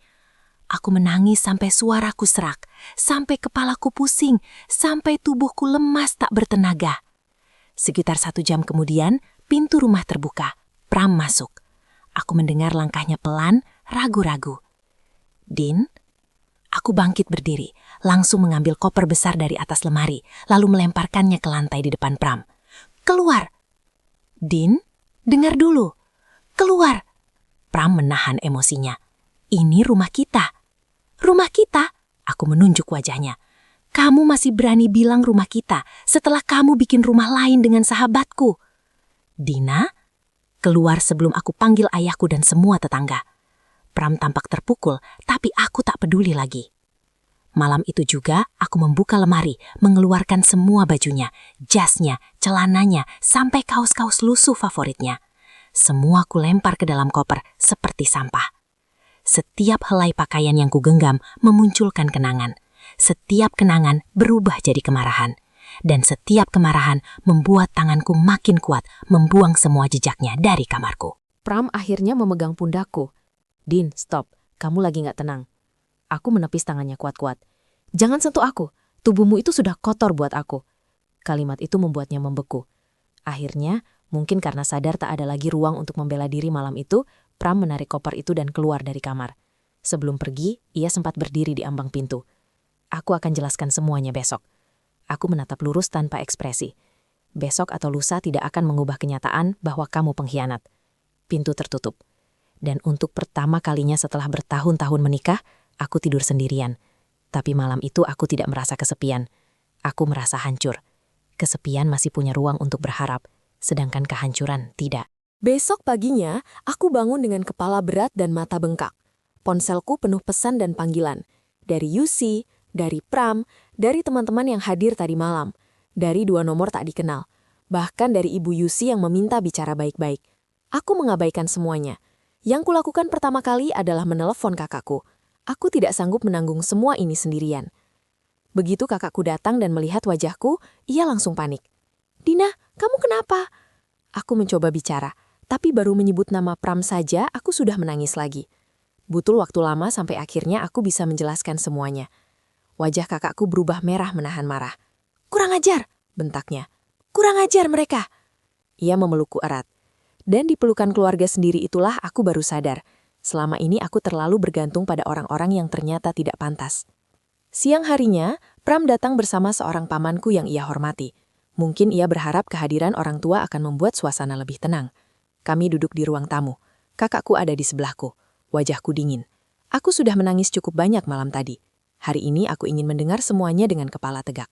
Aku menangis sampai suaraku serak, sampai kepalaku pusing, sampai tubuhku lemas tak bertenaga. Sekitar 1 jam kemudian, pintu rumah terbuka. Pram masuk. Aku mendengar langkahnya pelan, ragu-ragu. Din? Aku bangkit berdiri, langsung mengambil koper besar dari atas lemari, lalu melemparkannya ke lantai di depan Pram. Keluar! Din, dengar dulu. Keluar! Pram menahan emosinya. Ini rumah kita. Rumah kita? Aku menunjuk wajahnya. Kamu masih berani bilang rumah kita setelah kamu bikin rumah lain dengan sahabatku. Dina, keluar sebelum aku panggil ayahku dan semua tetangga. Pram tampak terpukul, tapi aku tak peduli lagi. Malam itu juga aku membuka lemari, mengeluarkan semua bajunya, jasnya, celananya, sampai kaos-kaos lusuh favoritnya. Semua ku lempar ke dalam koper seperti sampah. Setiap helai pakaian yang kugenggam memunculkan kenangan. Setiap kenangan berubah jadi kemarahan. Dan setiap kemarahan membuat tanganku makin kuat membuang semua jejaknya dari kamarku. Pram akhirnya memegang pundakku. Din, stop. Kamu lagi gak tenang. Aku menepis tangannya kuat-kuat. Jangan sentuh aku. Tubuhmu itu sudah kotor buat aku. Kalimat itu membuatnya membeku. Akhirnya, mungkin karena sadar tak ada lagi ruang untuk membela diri malam itu, Pram menarik koper itu dan keluar dari kamar. Sebelum pergi, ia sempat berdiri di ambang pintu. Aku akan jelaskan semuanya besok. Aku menatap lurus tanpa ekspresi. Besok atau lusa tidak akan mengubah kenyataan bahwa kamu pengkhianat. Pintu tertutup. Dan untuk pertama kalinya setelah bertahun-tahun menikah, aku tidur sendirian. Tapi malam itu aku tidak merasa kesepian. Aku merasa hancur. Kesepian masih punya ruang untuk berharap, sedangkan kehancuran tidak. Besok paginya, aku bangun dengan kepala berat dan mata bengkak. Ponselku penuh pesan dan panggilan. Dari Yusi, dari Pram, dari teman-teman yang hadir tadi malam. Dari 2 nomor tak dikenal. Bahkan dari Ibu Yusi yang meminta bicara baik-baik. Aku mengabaikan semuanya. Yang kulakukan pertama kali adalah menelepon kakakku. Aku tidak sanggup menanggung semua ini sendirian. Begitu kakakku datang dan melihat wajahku, ia langsung panik. Dina, kamu kenapa? Aku mencoba bicara, tapi baru menyebut nama Pram saja aku sudah menangis lagi. Butuh waktu lama sampai akhirnya aku bisa menjelaskan semuanya. Wajah kakakku berubah merah menahan marah. Kurang ajar, bentaknya. Kurang ajar mereka. Ia memelukku erat. Dan di pelukan keluarga sendiri itulah aku baru sadar. Selama ini aku terlalu bergantung pada orang-orang yang ternyata tidak pantas. Siang harinya, Pram datang bersama seorang pamanku yang ia hormati. Mungkin ia berharap kehadiran orang tua akan membuat suasana lebih tenang. Kami duduk di ruang tamu. Kakakku ada di sebelahku. Wajahku dingin. Aku sudah menangis cukup banyak malam tadi. Hari ini aku ingin mendengar semuanya dengan kepala tegak.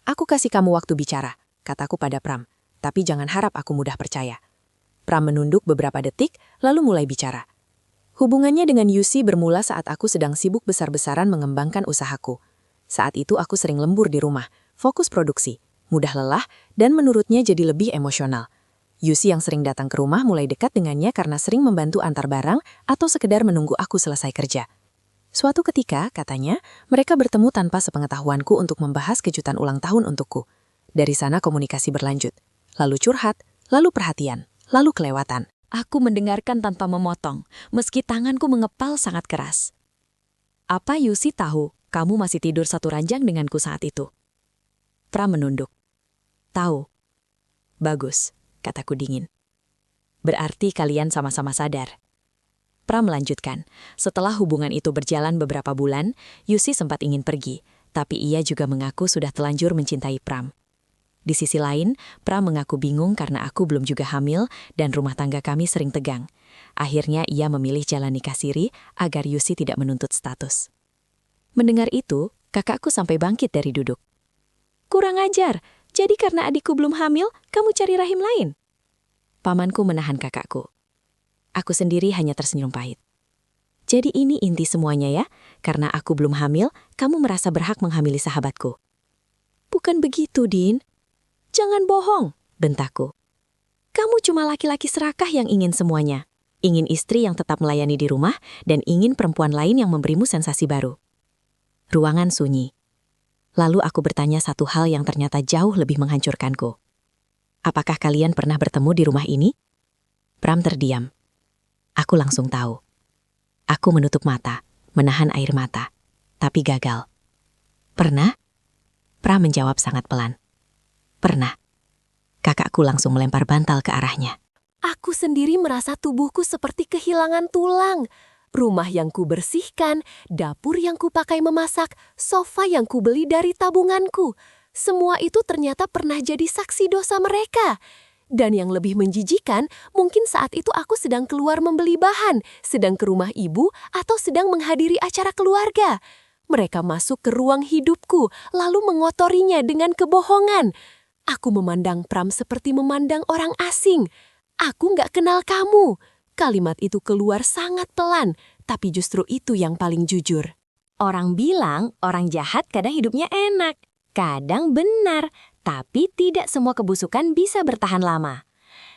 Aku kasih kamu waktu bicara, kataku pada Pram. Tapi jangan harap aku mudah percaya. Pram menunduk beberapa detik, lalu mulai bicara. Hubungannya dengan Yusi bermula saat aku sedang sibuk besar-besaran mengembangkan usahaku. Saat itu aku sering lembur di rumah, fokus produksi, mudah lelah, dan menurutnya jadi lebih emosional. Yusi yang sering datang ke rumah mulai dekat dengannya karena sering membantu antar barang atau sekedar menunggu aku selesai kerja. Suatu ketika, katanya, mereka bertemu tanpa sepengetahuanku untuk membahas kejutan ulang tahun untukku. Dari sana komunikasi berlanjut. Lalu curhat, lalu perhatian, lalu kelewatan. Aku mendengarkan tanpa memotong, meski tanganku mengepal sangat keras. Apa Yusi tahu kamu masih tidur satu ranjang denganku saat itu? Pram menunduk. Tahu. Bagus, kataku dingin. Berarti kalian sama-sama sadar. Pram melanjutkan. Setelah hubungan itu berjalan beberapa bulan, Yusi sempat ingin pergi, tapi ia juga mengaku sudah telanjur mencintai Pram. Di sisi lain, Pram mengaku bingung karena aku belum juga hamil dan rumah tangga kami sering tegang. Akhirnya ia memilih jalan nikah siri agar Yusi tidak menuntut status. Mendengar itu, kakakku sampai bangkit dari duduk. Kurang ajar, jadi karena adikku belum hamil, kamu cari rahim lain? Pamanku menahan kakakku. Aku sendiri hanya tersenyum pahit. Jadi ini inti semuanya ya, karena aku belum hamil, kamu merasa berhak menghamili sahabatku. Bukan begitu, Din. Jangan bohong, bentakku. Kamu cuma laki-laki serakah yang ingin semuanya. Ingin istri yang tetap melayani di rumah, dan ingin perempuan lain yang memberimu sensasi baru. Ruangan sunyi. Lalu aku bertanya satu hal yang ternyata jauh lebih menghancurkanku. Apakah kalian pernah bertemu di rumah ini? Pram terdiam. Aku langsung tahu. Aku menutup mata, menahan air mata, tapi gagal. Pernah? Pram menjawab sangat pelan. Pernah. Kakakku langsung melempar bantal ke arahnya. Aku sendiri merasa tubuhku seperti kehilangan tulang. Rumah yang kubersihkan, dapur yang kupakai memasak, sofa yang kubeli dari tabunganku. Semua itu ternyata pernah jadi saksi dosa mereka. Dan yang lebih menjijikan, mungkin saat itu aku sedang keluar membeli bahan, sedang ke rumah ibu, atau sedang menghadiri acara keluarga. Mereka masuk ke ruang hidupku, lalu mengotorinya dengan kebohongan. Aku memandang Pram seperti memandang orang asing. Aku nggak kenal kamu. Kalimat itu keluar sangat pelan, tapi justru itu yang paling jujur. Orang bilang orang jahat kadang hidupnya enak. Kadang benar, tapi tidak semua kebusukan bisa bertahan lama.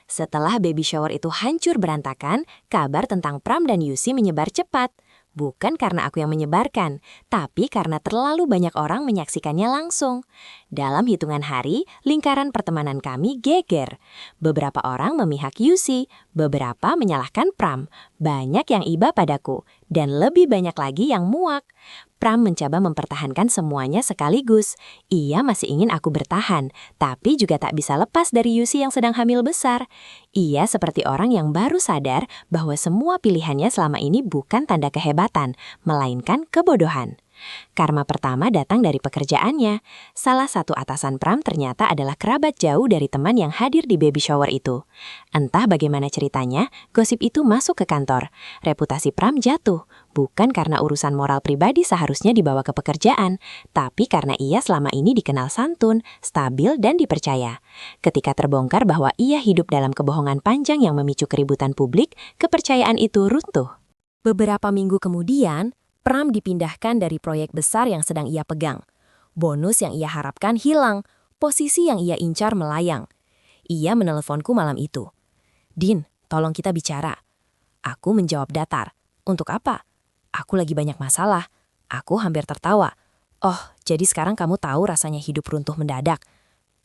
Setelah baby shower itu hancur berantakan, kabar tentang Pram dan Yusi menyebar cepat. Bukan karena aku yang menyebarkan, tapi karena terlalu banyak orang menyaksikannya langsung. Dalam hitungan hari, lingkaran pertemanan kami geger. Beberapa orang memihak Yusi, beberapa menyalahkan Pram. Banyak yang iba padaku, dan lebih banyak lagi yang muak. Pram mencoba mempertahankan semuanya sekaligus. Ia masih ingin aku bertahan, tapi juga tak bisa lepas dari Yusi yang sedang hamil besar. Ia seperti orang yang baru sadar bahwa semua pilihannya selama ini bukan tanda kehebatan, melainkan kebodohan. Karma pertama datang dari pekerjaannya. Salah satu atasan Pram ternyata adalah kerabat jauh dari teman yang hadir di baby shower itu. Entah bagaimana ceritanya, gosip itu masuk ke kantor. Reputasi Pram jatuh, bukan karena urusan moral pribadi seharusnya dibawa ke pekerjaan, tapi karena ia selama ini dikenal santun, stabil, dan dipercaya. Ketika terbongkar bahwa ia hidup dalam kebohongan panjang yang memicu keributan publik, kepercayaan itu runtuh. Beberapa minggu kemudian, Pram dipindahkan dari proyek besar yang sedang ia pegang. Bonus yang ia harapkan hilang, posisi yang ia incar melayang. Ia meneleponku malam itu. "Din, tolong kita bicara." Aku menjawab datar. "Untuk apa?" "Aku lagi banyak masalah." Aku hampir tertawa. "Oh, jadi sekarang kamu tahu rasanya hidup runtuh mendadak."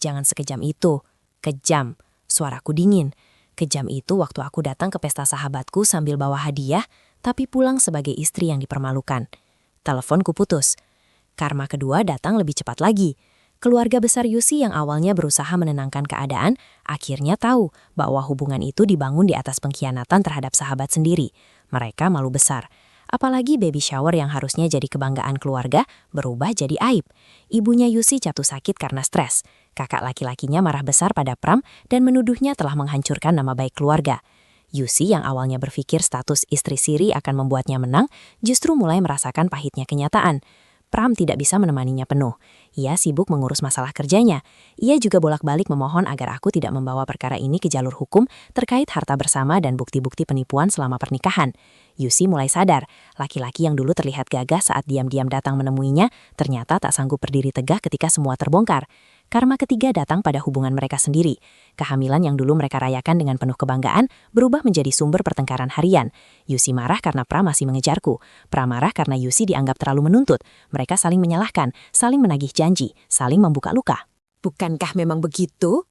"Jangan sekejam itu." "Kejam." Suaraku dingin. Kejam itu waktu aku datang ke pesta sahabatku sambil bawa hadiah, tapi pulang sebagai istri yang dipermalukan. Teleponku putus. Karma kedua datang lebih cepat lagi. Keluarga besar Yusi yang awalnya berusaha menenangkan keadaan, akhirnya tahu bahwa hubungan itu dibangun di atas pengkhianatan terhadap sahabat sendiri. Mereka malu besar. Apalagi baby shower yang harusnya jadi kebanggaan keluarga, berubah jadi aib. Ibunya Yusi jatuh sakit karena stres. Kakak laki-lakinya marah besar pada Pram dan menuduhnya telah menghancurkan nama baik keluarga. Yusi yang awalnya berpikir status istri siri akan membuatnya menang, justru mulai merasakan pahitnya kenyataan. Pram tidak bisa menemaninya penuh. Ia sibuk mengurus masalah kerjanya. Ia juga bolak-balik memohon agar aku tidak membawa perkara ini ke jalur hukum terkait harta bersama dan bukti-bukti penipuan selama pernikahan. Yusi mulai sadar, laki-laki yang dulu terlihat gagah saat diam-diam datang menemuinya, ternyata tak sanggup berdiri tegak ketika semua terbongkar. Karma ketiga datang pada hubungan mereka sendiri. Kehamilan yang dulu mereka rayakan dengan penuh kebanggaan berubah menjadi sumber pertengkaran harian. Yusi marah karena Pram masih mengejarku. Pram marah karena Yusi dianggap terlalu menuntut. Mereka saling menyalahkan, saling menagih janji, saling membuka luka. Bukankah memang begitu?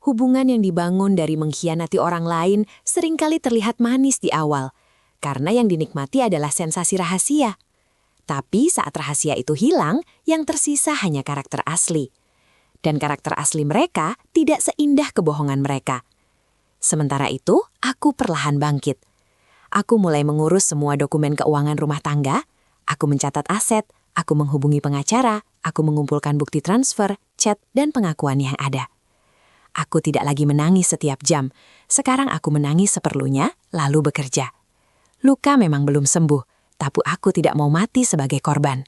Hubungan yang dibangun dari mengkhianati orang lain seringkali terlihat manis di awal, karena yang dinikmati adalah sensasi rahasia. Tapi saat rahasia itu hilang, yang tersisa hanya karakter asli. Dan karakter asli mereka tidak seindah kebohongan mereka. Sementara itu, aku perlahan bangkit. Aku mulai mengurus semua dokumen keuangan rumah tangga, aku mencatat aset, aku menghubungi pengacara, aku mengumpulkan bukti transfer, chat, dan pengakuan yang ada. Aku tidak lagi menangis setiap jam. Sekarang aku menangis seperlunya, lalu bekerja. Luka memang belum sembuh, tapi aku tidak mau mati sebagai korban.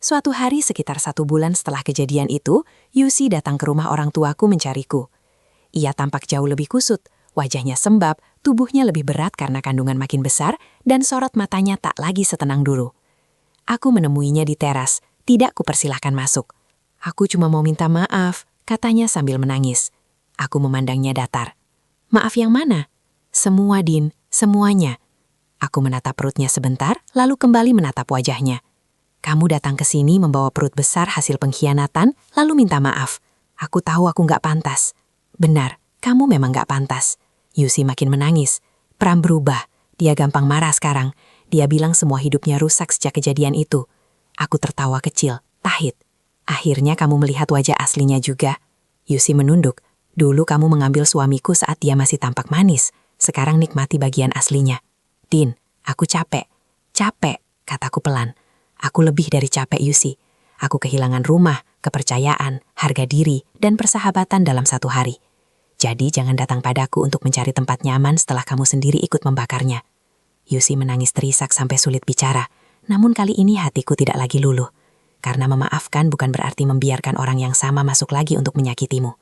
Suatu hari sekitar 1 bulan setelah kejadian itu, Yusi datang ke rumah orang tuaku mencariku. Ia tampak jauh lebih kusut, Wajahnya sembab, tubuhnya lebih berat karena kandungan makin besar, dan sorot matanya tak lagi setenang dulu. Aku menemuinya di teras, tidak kupersilahkan masuk. Aku cuma mau minta maaf, katanya sambil menangis. Aku memandangnya datar. Maaf yang mana? Semua, Din, semuanya. Aku menatap perutnya sebentar, lalu kembali menatap wajahnya. Kamu datang ke sini membawa perut besar hasil pengkhianatan, lalu minta maaf. Aku tahu aku nggak pantas. Benar, kamu memang nggak pantas. Yusi makin menangis. Pram berubah. Dia gampang marah sekarang. Dia bilang semua hidupnya rusak sejak kejadian itu. Aku tertawa kecil, tahit. Akhirnya kamu melihat wajah aslinya juga. Yusi menunduk. Dulu kamu mengambil suamiku saat dia masih tampak manis. Sekarang nikmati bagian aslinya. Din, aku capek. Capek, kataku pelan. Aku lebih dari capek, Yusi. Aku kehilangan rumah, kepercayaan, harga diri, dan persahabatan dalam satu hari. Jadi jangan datang padaku untuk mencari tempat nyaman setelah kamu sendiri ikut membakarnya. Yusi menangis terisak sampai sulit bicara. Namun kali ini hatiku tidak lagi luluh. Karena memaafkan bukan berarti membiarkan orang yang sama masuk lagi untuk menyakitimu.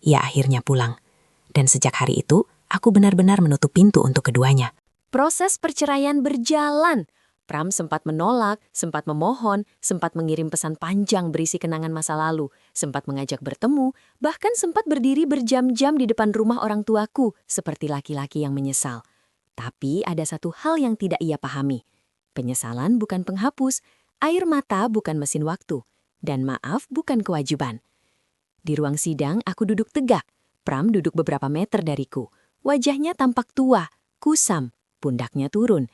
Ia akhirnya pulang. Dan sejak hari itu, aku benar-benar menutup pintu untuk keduanya. Proses perceraian berjalan. Pram sempat menolak, sempat memohon, sempat mengirim pesan panjang berisi kenangan masa lalu, sempat mengajak bertemu, bahkan sempat berdiri berjam-jam di depan rumah orang tuaku, seperti laki-laki yang menyesal. Tapi ada satu hal yang tidak ia pahami. Penyesalan bukan penghapus, air mata bukan mesin waktu, dan maaf bukan kewajiban. Di ruang sidang, aku duduk tegak. Pram duduk beberapa meter dariku. Wajahnya tampak tua, kusam, pundaknya turun.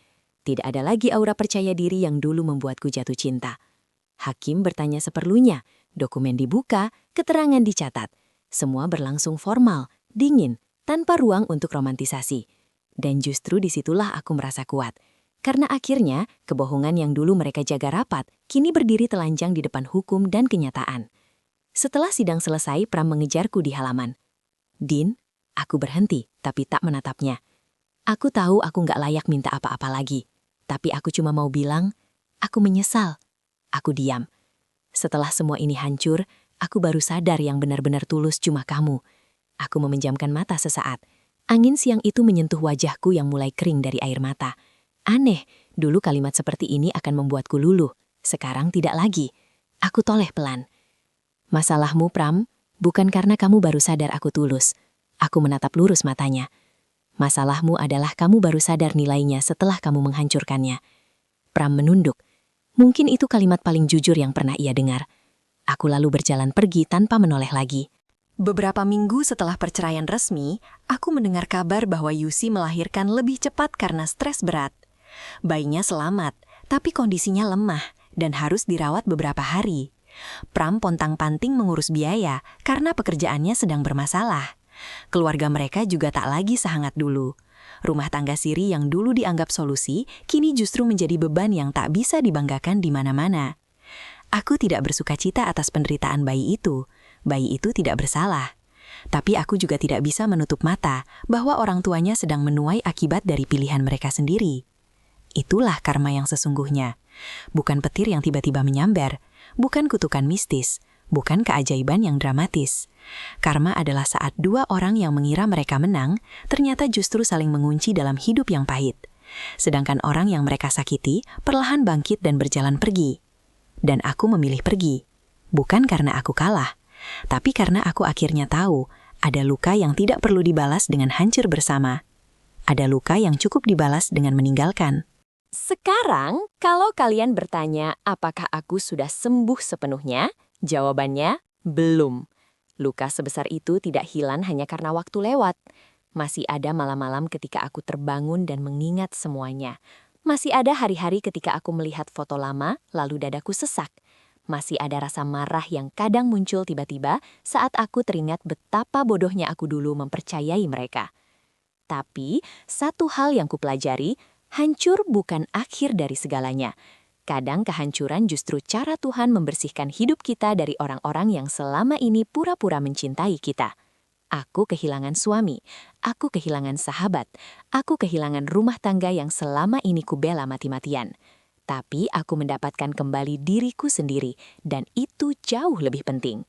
Tidak ada lagi aura percaya diri yang dulu membuatku jatuh cinta. Hakim bertanya seperlunya, dokumen dibuka, keterangan dicatat. Semua berlangsung formal, dingin, tanpa ruang untuk romantisasi. Dan justru disitulah aku merasa kuat. Karena akhirnya, kebohongan yang dulu mereka jaga rapat, kini berdiri telanjang di depan hukum dan kenyataan. Setelah sidang selesai, Pram mengejarku di halaman. Din, aku berhenti, tapi tak menatapnya. Aku tahu aku nggak layak minta apa-apa lagi. Tapi aku cuma mau bilang, aku menyesal. Aku diam. Setelah semua ini hancur, aku baru sadar yang benar-benar tulus cuma kamu. Aku memejamkan mata sesaat. Angin siang itu menyentuh wajahku yang mulai kering dari air mata. Aneh, dulu kalimat seperti ini akan membuatku luluh. Sekarang tidak lagi. Aku toleh pelan. Masalahmu, Pram, bukan karena kamu baru sadar aku tulus. Aku menatap lurus matanya. Masalahmu adalah kamu baru sadar nilainya setelah kamu menghancurkannya. Pram menunduk. Mungkin itu kalimat paling jujur yang pernah ia dengar. Aku lalu berjalan pergi tanpa menoleh lagi. Beberapa minggu setelah perceraian resmi, aku mendengar kabar bahwa Yusi melahirkan lebih cepat karena stres berat. Bayinya selamat, tapi kondisinya lemah dan harus dirawat beberapa hari. Pram pontang-panting mengurus biaya karena pekerjaannya sedang bermasalah. Keluarga mereka juga tak lagi sehangat dulu. Rumah tangga siri yang dulu dianggap solusi, kini justru menjadi beban yang tak bisa dibanggakan di mana-mana. Aku tidak bersukacita atas penderitaan bayi itu. Bayi itu tidak bersalah. Tapi aku juga tidak bisa menutup mata bahwa orang tuanya sedang menuai akibat dari pilihan mereka sendiri. Itulah karma yang sesungguhnya. Bukan petir yang tiba-tiba menyambar, bukan kutukan mistis, bukan keajaiban yang dramatis. Karma adalah saat dua orang yang mengira mereka menang, ternyata justru saling mengunci dalam hidup yang pahit. Sedangkan orang yang mereka sakiti, perlahan bangkit dan berjalan pergi. Dan aku memilih pergi. Bukan karena aku kalah, tapi karena aku akhirnya tahu, ada luka yang tidak perlu dibalas dengan hancur bersama. Ada luka yang cukup dibalas dengan meninggalkan. Sekarang, kalau kalian bertanya apakah aku sudah sembuh sepenuhnya, jawabannya belum. Luka sebesar itu tidak hilang hanya karena waktu lewat. Masih ada malam-malam ketika aku terbangun dan mengingat semuanya. Masih ada hari-hari ketika aku melihat foto lama, lalu dadaku sesak. Masih ada rasa marah yang kadang muncul tiba-tiba saat aku teringat betapa bodohnya aku dulu mempercayai mereka. Tapi, satu hal yang kupelajari, hancur bukan akhir dari segalanya. Kadang kehancuran justru cara Tuhan membersihkan hidup kita dari orang-orang yang selama ini pura-pura mencintai kita. Aku kehilangan suami, aku kehilangan sahabat, aku kehilangan rumah tangga yang selama ini kubela mati-matian. Tapi aku mendapatkan kembali diriku sendiri, dan itu jauh lebih penting.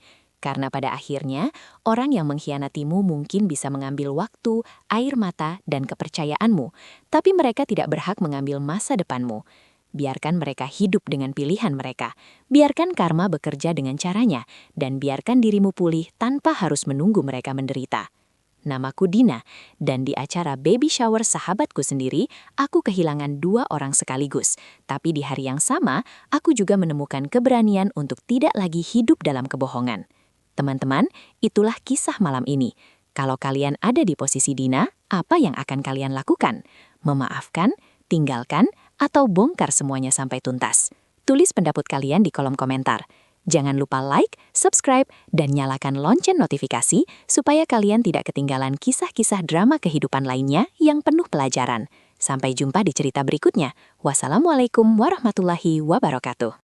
Karena pada akhirnya, orang yang mengkhianatimu mungkin bisa mengambil waktu, air mata, dan kepercayaanmu, tapi mereka tidak berhak mengambil masa depanmu. Biarkan mereka hidup dengan pilihan mereka. Biarkan karma bekerja dengan caranya, dan biarkan dirimu pulih tanpa harus menunggu mereka menderita. Namaku Dina, dan di acara baby shower sahabatku sendiri, aku kehilangan 2 orang sekaligus. Tapi di hari yang sama, aku juga menemukan keberanian untuk tidak lagi hidup dalam kebohongan. Teman-teman, itulah kisah malam ini. Kalau kalian ada di posisi Dina, apa yang akan kalian lakukan? Memaafkan, tinggalkan, atau bongkar semuanya sampai tuntas? Tulis pendapat kalian di kolom komentar. Jangan lupa like, subscribe, dan nyalakan lonceng notifikasi supaya kalian tidak ketinggalan kisah-kisah drama kehidupan lainnya yang penuh pelajaran. Sampai jumpa di cerita berikutnya. Wassalamualaikum warahmatullahi wabarakatuh.